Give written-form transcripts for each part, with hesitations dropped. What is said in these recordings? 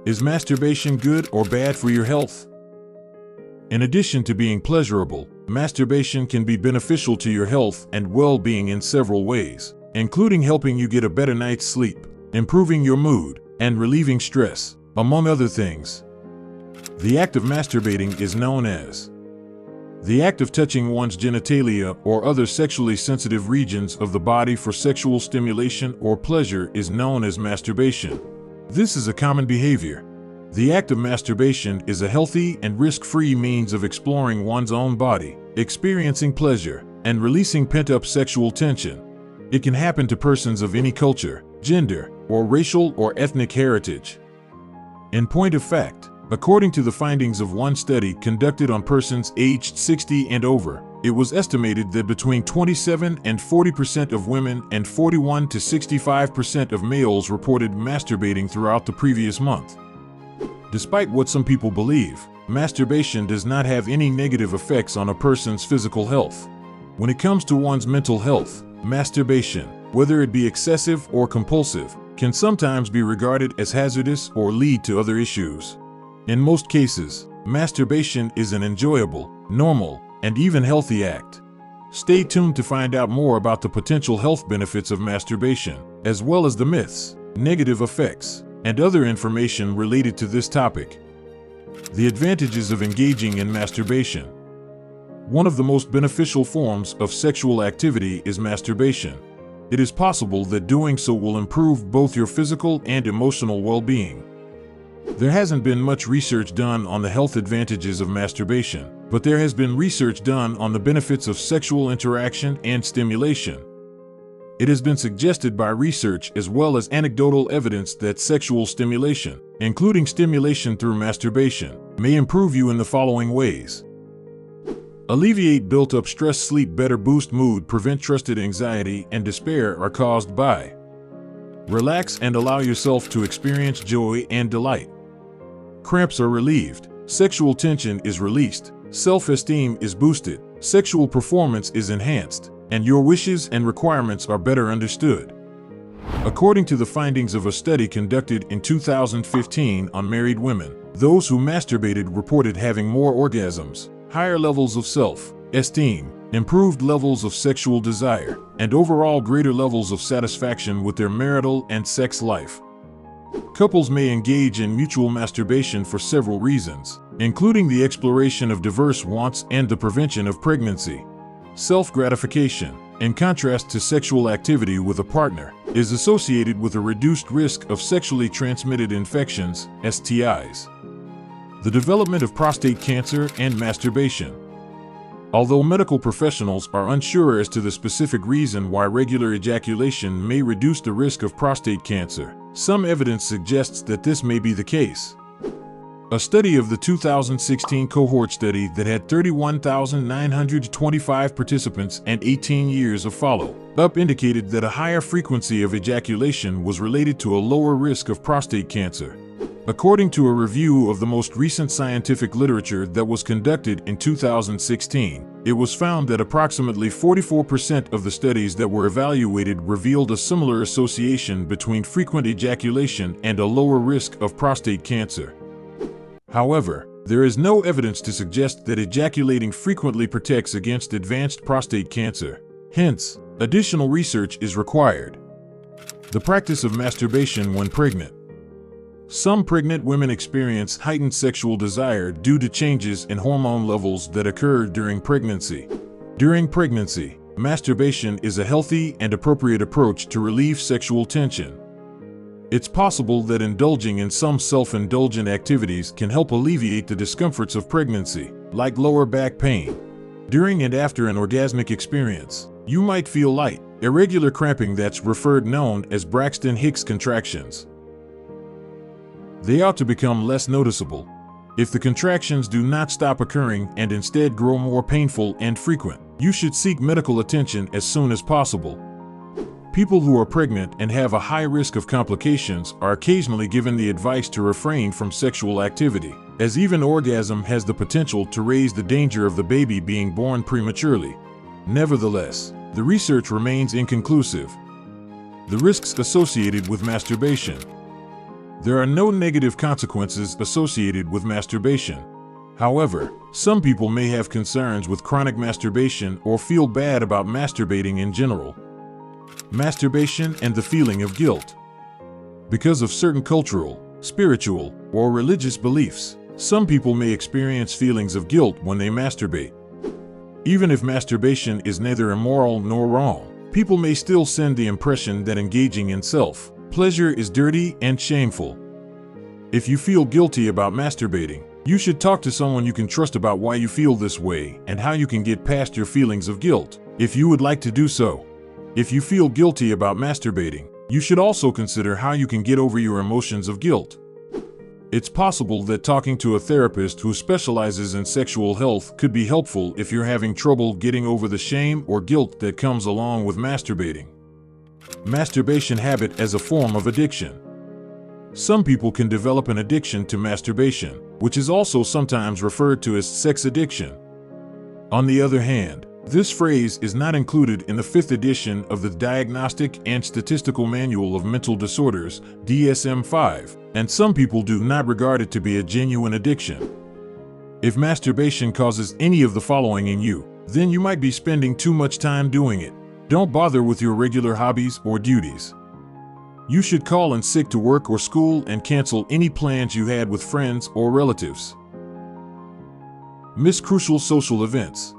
Is masturbation good or bad for your health? In addition to being pleasurable, masturbation can be beneficial to your health and well-being in several ways, including helping you get a better night's sleep, improving your mood, and relieving stress, among other things. The act of masturbating is known as the act of touching one's genitalia or other sexually sensitive regions of the body for sexual stimulation or pleasure is known as masturbation. This is a common behavior. The act of masturbation is a healthy and risk-free means of exploring one's own body, experiencing pleasure, and releasing pent-up sexual tension. It can happen to persons of any culture, gender, or racial or ethnic heritage. In point of fact, according to the findings of one study conducted on persons aged 60 and over, it was estimated that between 27 and 40% of women and 41 to 65% of males reported masturbating throughout the previous month. Despite what some people believe, masturbation does not have any negative effects on a person's physical health. When it comes to one's mental health, masturbation, whether it be excessive or compulsive, can sometimes be regarded as hazardous or lead to other issues. In most cases, masturbation is an enjoyable, normal, and even healthy act. Stay tuned to find out more about the potential health benefits of masturbation, as well as the myths, negative effects, and other information related to this topic. The advantages of engaging in masturbation. One of the most beneficial forms of sexual activity is masturbation. It is possible that doing so will improve both your physical and emotional well-being. There hasn't been much research done on the health advantages of masturbation, but there has been research done on the benefits of sexual interaction and stimulation. It has been suggested by research as well as anecdotal evidence that sexual stimulation, including stimulation through masturbation, may improve you in the following ways. Alleviate built-up stress, sleep better, boost mood, prevent trusted anxiety and despair are caused by. Relax and allow yourself to experience joy and delight. Cramps are relieved, sexual tension is released, self-esteem is boosted, sexual performance is enhanced, and your wishes and requirements are better understood. According to the findings of a study conducted in 2015 on married women, those who masturbated reported having more orgasms, higher levels of self-esteem, improved levels of sexual desire, and overall greater levels of satisfaction with their marital and sex life. Couples may engage in mutual masturbation for several reasons, including the exploration of diverse wants and the prevention of pregnancy. Self-gratification, in contrast to sexual activity with a partner, is associated with a reduced risk of sexually transmitted infections, STIs. The development of prostate cancer and masturbation. Although medical professionals are unsure as to the specific reason why regular ejaculation may reduce the risk of prostate cancer, some evidence suggests that this may be the case. A study of the 2016 cohort study that had 31,925 participants and 18 years of follow-up indicated that a higher frequency of ejaculation was related to a lower risk of prostate cancer. According to a review of the most recent scientific literature that was conducted in 2016, it was found that approximately 44% of the studies that were evaluated revealed a similar association between frequent ejaculation and a lower risk of prostate cancer. However, there is no evidence to suggest that ejaculating frequently protects against advanced prostate cancer. Hence, additional research is required. The practice of masturbation when pregnant. Some pregnant women experience heightened sexual desire due to changes in hormone levels that occur during pregnancy. During pregnancy, masturbation is a healthy and appropriate approach to relieve sexual tension. It's possible that indulging in some self-indulgent activities can help alleviate the discomforts of pregnancy, like lower back pain. During and after an orgasmic experience, you might feel light, irregular cramping that's known as Braxton Hicks contractions. They ought to become less noticeable. If the contractions do not stop occurring and instead grow more painful and frequent, you should seek medical attention as soon as possible. People who are pregnant and have a high risk of complications are occasionally given the advice to refrain from sexual activity, as even orgasm has the potential to raise the danger of the baby being born prematurely. Nevertheless, the research remains inconclusive. The risks associated with masturbation. There are no negative consequences associated with masturbation. However, some people may have concerns with chronic masturbation or feel bad about masturbating in general. Masturbation and the feeling of guilt. Because of certain cultural, spiritual, or religious beliefs, some people may experience feelings of guilt when they masturbate. Even if masturbation is neither immoral nor wrong, people may still send the impression that engaging in self-pleasure is dirty and shameful. If you feel guilty about masturbating, you should talk to someone you can trust about why you feel this way and how you can get past your feelings of guilt, if you would like to do so. If you feel guilty about masturbating, you should also consider how you can get over your emotions of guilt. It's possible that talking to a therapist who specializes in sexual health could be helpful if you're having trouble getting over the shame or guilt that comes along with masturbating. Masturbation habit as a form of addiction. Some people can develop an addiction to masturbation, which is also sometimes referred to as sex addiction. On the other hand, this phrase is not included in the 5th edition of the Diagnostic and Statistical Manual of Mental Disorders, DSM-5, and some people do not regard it to be a genuine addiction. If masturbation causes any of the following in you, then you might be spending too much time doing it. Don't bother with your regular hobbies or duties. You should call in sick to work or school and cancel any plans you had with friends or relatives. Miss crucial social events.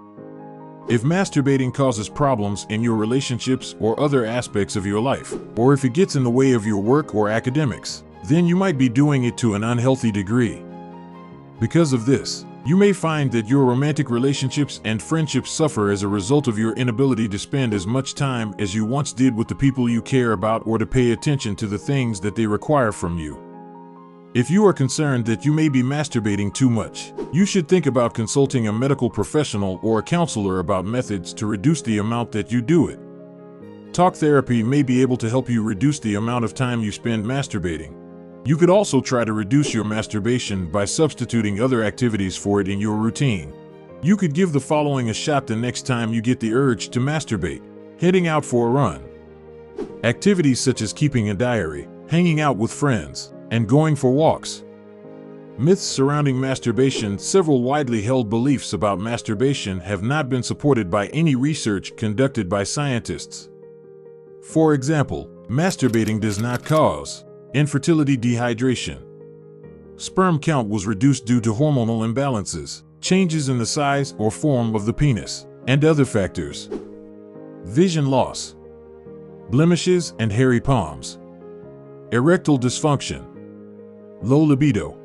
If masturbating causes problems in your relationships or other aspects of your life, or if it gets in the way of your work or academics, then you might be doing it to an unhealthy degree. Because of this, you may find that your romantic relationships and friendships suffer as a result of your inability to spend as much time as you once did with the people you care about or to pay attention to the things that they require from you. If you are concerned that you may be masturbating too much, you should think about consulting a medical professional or a counselor about methods to reduce the amount that you do it. Talk therapy may be able to help you reduce the amount of time you spend masturbating. You could also try to reduce your masturbation by substituting other activities for it in your routine. You could give the following a shot the next time you get the urge to masturbate: heading out for a run. Activities such as keeping a diary, hanging out with friends, and going for walks. Myths surrounding masturbation. Several widely held beliefs about masturbation have not been supported by any research conducted by scientists. For example, masturbating does not cause infertility, dehydration. Sperm count was reduced due to hormonal imbalances, changes in the size or form of the penis, and other factors. Vision loss, blemishes and hairy palms. Erectile dysfunction, low libido.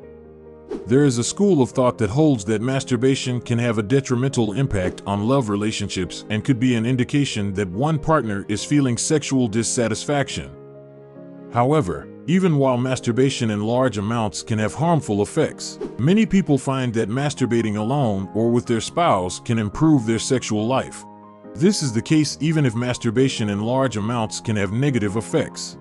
There is a school of thought that holds that masturbation can have a detrimental impact on love relationships and could be an indication that one partner is feeling sexual dissatisfaction. However, even while masturbation in large amounts can have harmful effects, many people find that masturbating alone or with their spouse can improve their sexual life. This is the case even if masturbation in large amounts can have negative effects.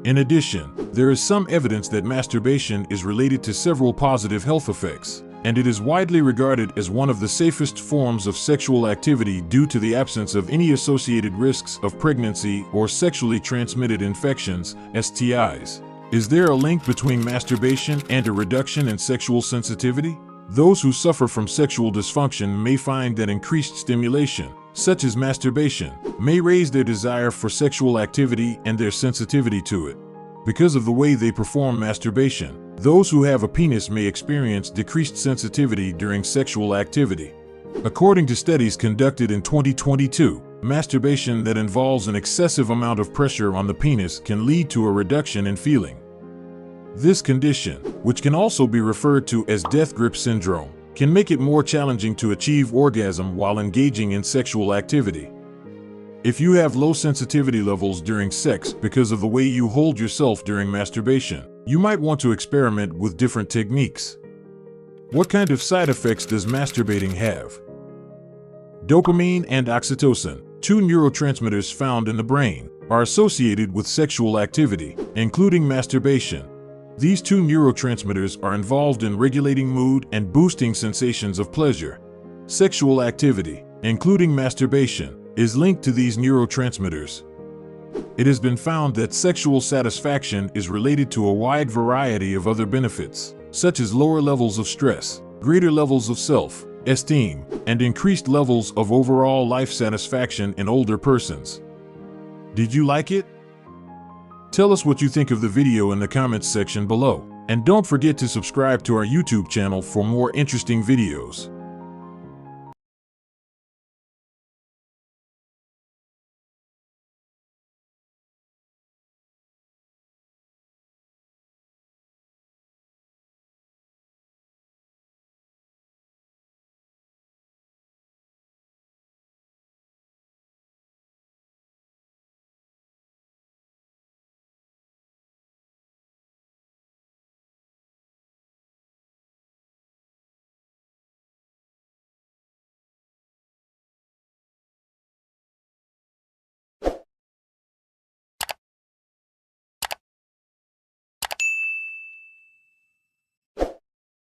In addition, there is some evidence that masturbation is related to several positive health effects, and it is widely regarded as one of the safest forms of sexual activity due to the absence of any associated risks of pregnancy or sexually transmitted infections, STIs. Is there a link between masturbation and a reduction in sexual sensitivity? Those who suffer from sexual dysfunction may find that increased stimulation, such as masturbation, may raise their desire for sexual activity and their sensitivity to it. Because of the way they perform masturbation, those who have a penis may experience decreased sensitivity during sexual activity. According to studies conducted in 2022, masturbation that involves an excessive amount of pressure on the penis can lead to a reduction in feeling. This condition, which can also be referred to as death grip syndrome, can make it more challenging to achieve orgasm while engaging in sexual activity. If you have low sensitivity levels during sex because of the way you hold yourself during masturbation, you might want to experiment with different techniques. What kind of side effects does masturbating have? Dopamine and oxytocin, two neurotransmitters found in the brain, are associated with sexual activity, including masturbation. These two neurotransmitters are involved in regulating mood and boosting sensations of pleasure. Sexual activity, including masturbation, is linked to these neurotransmitters. It has been found that sexual satisfaction is related to a wide variety of other benefits, such as lower levels of stress, greater levels of self-esteem, and increased levels of overall life satisfaction in older persons. Did you like it? Tell us what you think of the video in the comments section below. And don't forget to subscribe to our YouTube channel for more interesting videos.